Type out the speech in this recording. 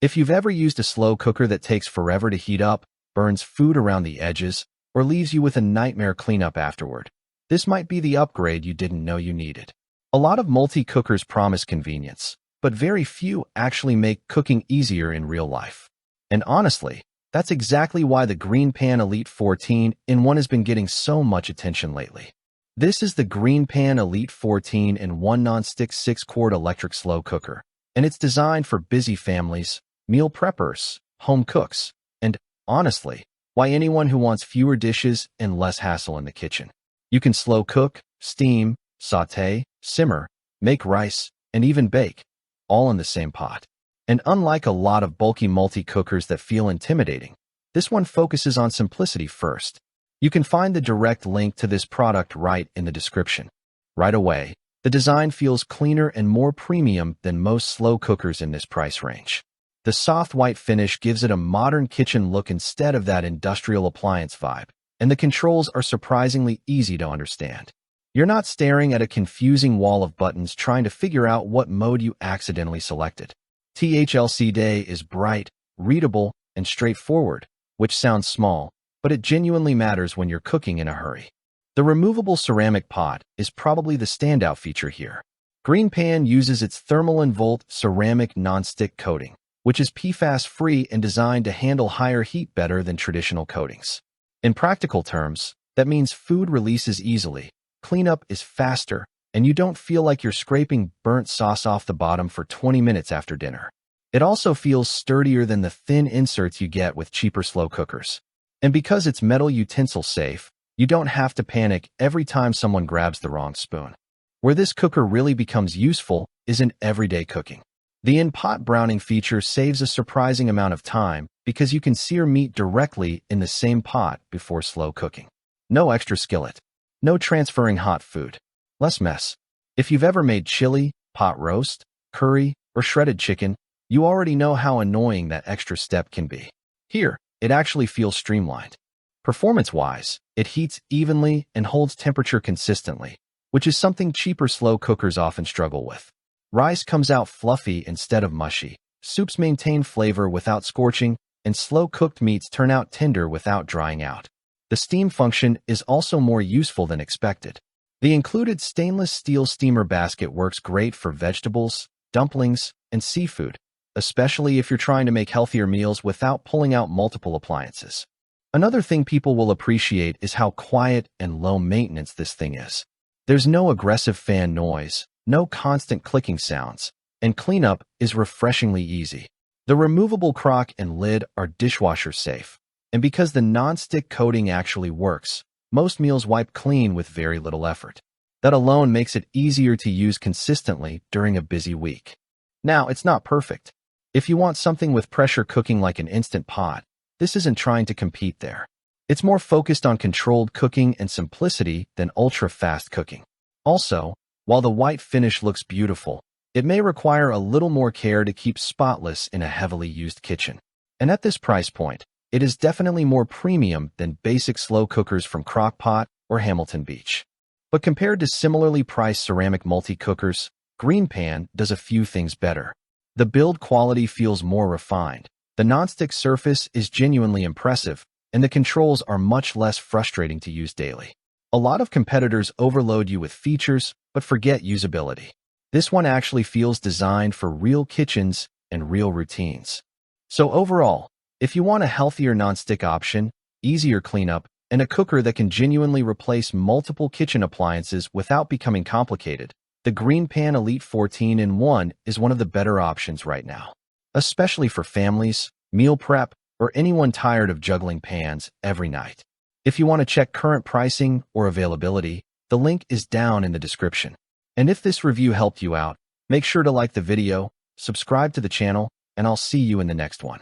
If you've ever used a slow cooker that takes forever to heat up, burns food around the edges, or leaves you with a nightmare cleanup afterward, this might be the upgrade you didn't know you needed. A lot of multi-cookers promise convenience, but very few actually make cooking easier in real life. And honestly, that's exactly why the GreenPan Elite 14-in-1 has been getting so much attention lately. This is the GreenPan Elite 14-in-1 Nonstick 6-quart electric slow cooker, and it's designed for busy families, meal preppers, home cooks, and, honestly, why anyone who wants fewer dishes and less hassle in the kitchen. You can slow cook, steam, sauté, simmer, make rice, and even bake, all in the same pot. And unlike a lot of bulky multi-cookers that feel intimidating, this one focuses on simplicity first. You can find the direct link to this product right in the description. Right away, the design feels cleaner and more premium than most slow cookers in this price range. The soft white finish gives it a modern kitchen look instead of that industrial appliance vibe, and the controls are surprisingly easy to understand. You're not staring at a confusing wall of buttons trying to figure out what mode you accidentally selected. THLC is bright, readable, and straightforward, which sounds small, but it genuinely matters when you're cooking in a hurry. The removable ceramic pot is probably the standout feature here. GreenPan uses its thermal involved ceramic non-stick coating, which is PFAS-free and designed to handle higher heat better than traditional coatings. In practical terms, that means food releases easily, cleanup is faster, and you don't feel like you're scraping burnt sauce off the bottom for 20 minutes after dinner. It also feels sturdier than the thin inserts you get with cheaper slow cookers. And because it's metal utensil safe, you don't have to panic every time someone grabs the wrong spoon. Where this cooker really becomes useful is in everyday cooking. The in-pot browning feature saves a surprising amount of time because you can sear meat directly in the same pot before slow cooking. No extra skillet. No transferring hot food. Less mess. If you've ever made chili, pot roast, curry, or shredded chicken, you already know how annoying that extra step can be. Here, it actually feels streamlined. Performance-wise, it heats evenly and holds temperature consistently, which is something cheaper slow cookers often struggle with. Rice comes out fluffy instead of mushy, soups maintain flavor without scorching, and slow-cooked meats turn out tender without drying out. The steam function is also more useful than expected. The included stainless steel steamer basket works great for vegetables, dumplings, and seafood, especially if you're trying to make healthier meals without pulling out multiple appliances. Another thing people will appreciate is how quiet and low maintenance this thing is. There's no aggressive fan noise, no constant clicking sounds, and cleanup is refreshingly easy. The removable crock and lid are dishwasher safe, and because the non-stick coating actually works, most meals wipe clean with very little effort. That alone makes it easier to use consistently during a busy week. Now, it's not perfect. If you want something with pressure cooking like an Instant Pot, this isn't trying to compete there. It's more focused on controlled cooking and simplicity than ultra-fast cooking. Also, while the white finish looks beautiful, it may require a little more care to keep spotless in a heavily used kitchen. And at this price point, it is definitely more premium than basic slow cookers from Crock-Pot or Hamilton Beach. But compared to similarly priced ceramic multi-cookers, GreenPan does a few things better. The build quality feels more refined, the nonstick surface is genuinely impressive, and the controls are much less frustrating to use daily. A lot of competitors overload you with features, but forget usability. This one actually feels designed for real kitchens and real routines. So overall, if you want a healthier nonstick option, easier cleanup, and a cooker that can genuinely replace multiple kitchen appliances without becoming complicated, the GreenPan Elite 14-in-1 is one of the better options right now. Especially for families, meal prep, or anyone tired of juggling pans every night. If you want to check current pricing or availability, the link is down in the description. And if this review helped you out, make sure to like the video, subscribe to the channel, and I'll see you in the next one.